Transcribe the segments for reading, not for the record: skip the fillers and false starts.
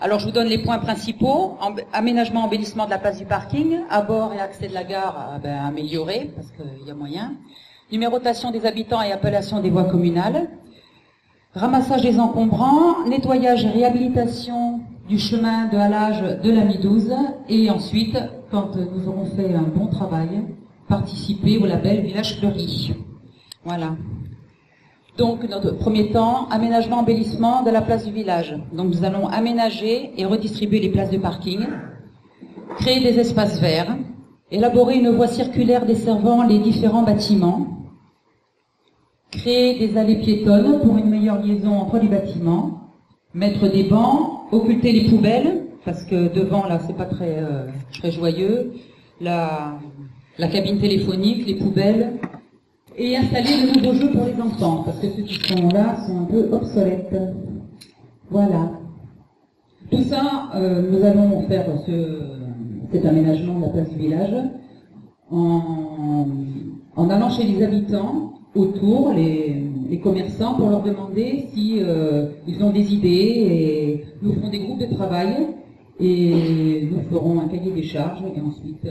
Alors je vous donne les points principaux. Aménagement, embellissement de la place du parking, abord et accès de la gare amélioré, parce qu'il y a moyen. Numérotation des habitants et appellation des voies communales. Ramassage des encombrants, nettoyage et réhabilitation du chemin de halage de la Mi-12. Et ensuite, quand nous aurons fait un bon travail, participer au label Village Fleuri. Voilà. Donc, notre premier temps, aménagement, embellissement de la place du village. Donc, nous allons aménager et redistribuer les places de parking, créer des espaces verts, élaborer une voie circulaire desservant les différents bâtiments, créer des allées piétonnes pour une meilleure liaison entre les bâtiments, mettre des bancs, occulter les poubelles, parce que devant, là, c'est pas très joyeux, la cabine téléphonique, les poubelles, et installer de nouveaux jeux pour les enfants, parce que ceux qui sont là sont un peu obsolètes. Voilà. Tout ça, nous allons faire cet aménagement de la place du village en allant chez les habitants autour, les commerçants, pour leur demander si ils ont des idées, et nous ferons des groupes de travail et nous ferons un cahier des charges et ensuite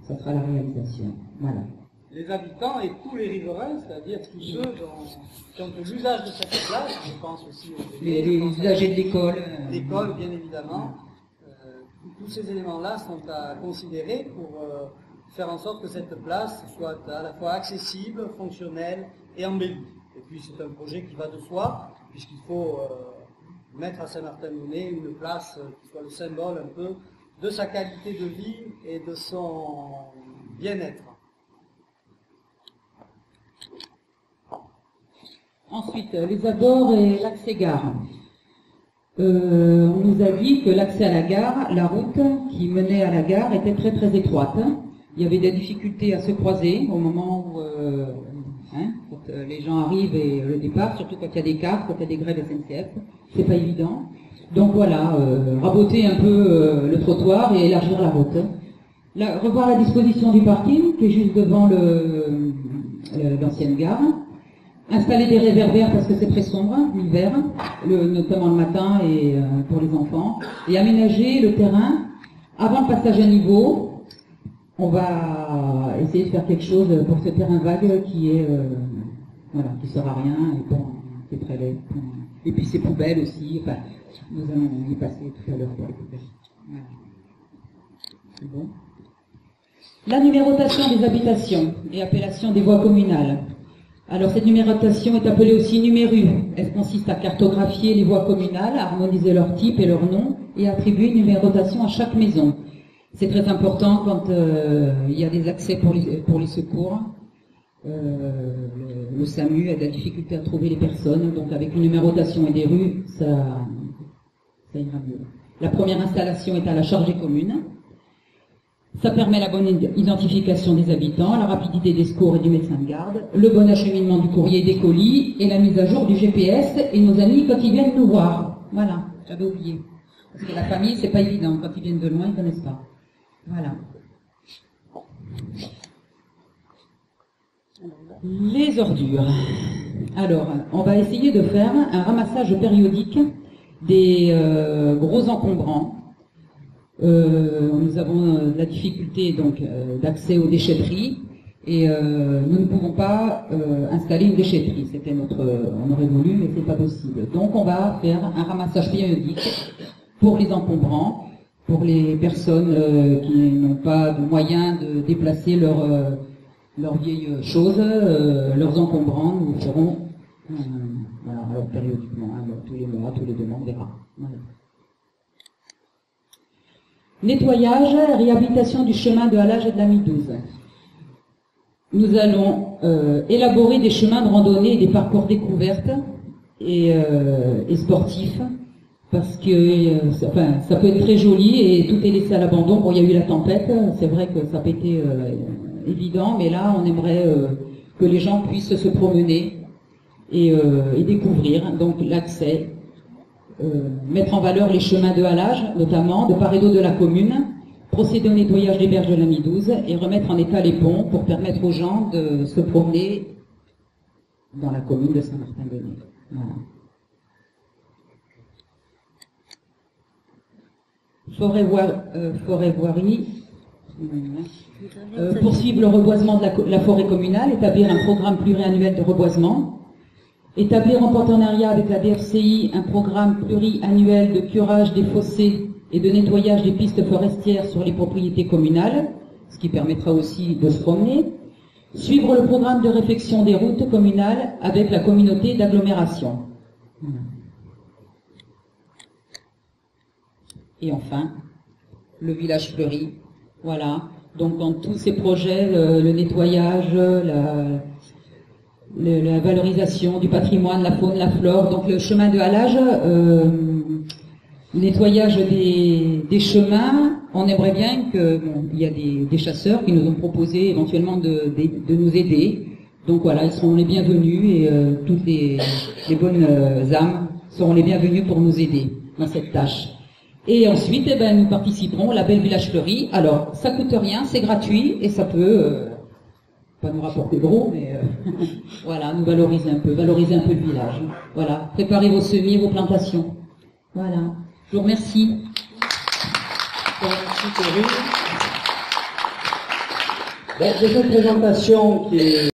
ça sera la réalisation. Voilà. Les habitants et tous les riverains, c'est-à-dire tous ceux qui ont l'usage de cette place, je pense aussi aux les usagers de l'école. L'école, bien évidemment. Tous ces éléments-là sont à considérer pour faire en sorte que cette place soit à la fois accessible, fonctionnelle et embellie. Et puis c'est un projet qui va de soi, puisqu'il faut mettre à Saint-Martin-de-Nez une place qui soit le symbole un peu de sa qualité de vie et de son bien-être. Ensuite, les abords et l'accès gare. On nous a dit que l'accès à la gare, la route qui menait à la gare était très très étroite. Il y avait des difficultés à se croiser au moment où quand les gens arrivent et le départ, surtout quand il y a des caves, quand il y a des grèves SNCF, c'est pas évident. Donc voilà, raboter un peu le trottoir et élargir la route. Revoir la disposition du parking qui est juste devant l'ancienne gare. Installer des réverbères parce que c'est très sombre l'hiver, notamment le matin et pour les enfants. Et aménager le terrain avant le passage à niveau. On va essayer de faire quelque chose pour ce terrain vague qui est qui sert à rien et bon, qui est très laid. Et puis ces poubelles aussi. Enfin, nous allons y passer tout à l'heure pour les poubelles. Voilà. C'est bon. La numérotation des habitations et appellation des voies communales. Alors cette numérotation est appelée aussi numéru. Elle consiste à cartographier les voies communales, à harmoniser leur type et leur nom et attribuer une numérotation à chaque maison. C'est très important quand il y a des accès pour les secours. Le SAMU a de la difficulté à trouver les personnes, donc avec une numérotation et des rues, ça ira mieux. La première installation est à la charge des communes. Ça permet la bonne identification des habitants, la rapidité des secours et du médecin de garde, le bon acheminement du courrier et des colis, et la mise à jour du GPS et nos amis quand ils viennent nous voir. Voilà, j'avais oublié. Parce que la famille, c'est pas évident. Quand ils viennent de loin, ils connaissent pas. Voilà. Les ordures. Alors, on va essayer de faire un ramassage périodique des gros encombrants. Nous avons la difficulté donc d'accès aux déchetteries et nous ne pouvons pas installer une déchetterie. C'était on aurait voulu, mais c'est pas possible. Donc on va faire un ramassage périodique pour les encombrants, pour les personnes qui n'ont pas de moyens de déplacer leurs vieilles choses, leurs encombrants. Nous ferons alors périodiquement, tous les mois, tous les 2 mois, on verra. Voilà. Nettoyage, réhabilitation du chemin de halage et de la Mi-12. Nous allons élaborer des chemins de randonnée et des parcours découvertes et sportifs, parce que ça peut être très joli et tout est laissé à l'abandon. Bon, il y a eu la tempête, c'est vrai que ça n'a pas été évident, mais là on aimerait que les gens puissent se promener et découvrir donc l'accès. Mettre en valeur les chemins de halage, notamment de part et d'autre de la commune, procéder au nettoyage des berges de la Mi-12 et remettre en état les ponts pour permettre aux gens de se promener dans la commune de Saint-Martin-de-Nez. Voilà. Voirie, poursuivre le reboisement de la forêt communale, établir un programme pluriannuel de reboisement, établir en partenariat avec la DFCI un programme pluriannuel de curage des fossés et de nettoyage des pistes forestières sur les propriétés communales, ce qui permettra aussi de se promener, suivre le programme de réfection des routes communales avec la communauté d'agglomération. Et enfin, le village fleuri. Voilà. Donc dans tous ces projets, le nettoyage, la valorisation du patrimoine, la faune, la flore, donc le chemin de halage, nettoyage des chemins, on aimerait bien que, il y a des chasseurs qui nous ont proposé éventuellement de nous aider. Donc voilà, ils seront les bienvenus et toutes les bonnes âmes seront les bienvenues pour nous aider dans cette tâche. Et ensuite, nous participerons au label Village Fleuri. Alors, ça coûte rien, c'est gratuit et ça peut pas nous rapporter gros, mais voilà, nous valoriser un peu le village. Voilà, préparez vos semis, vos plantations. Voilà, je vous remercie. Merci Thierry. De cette présentation qui est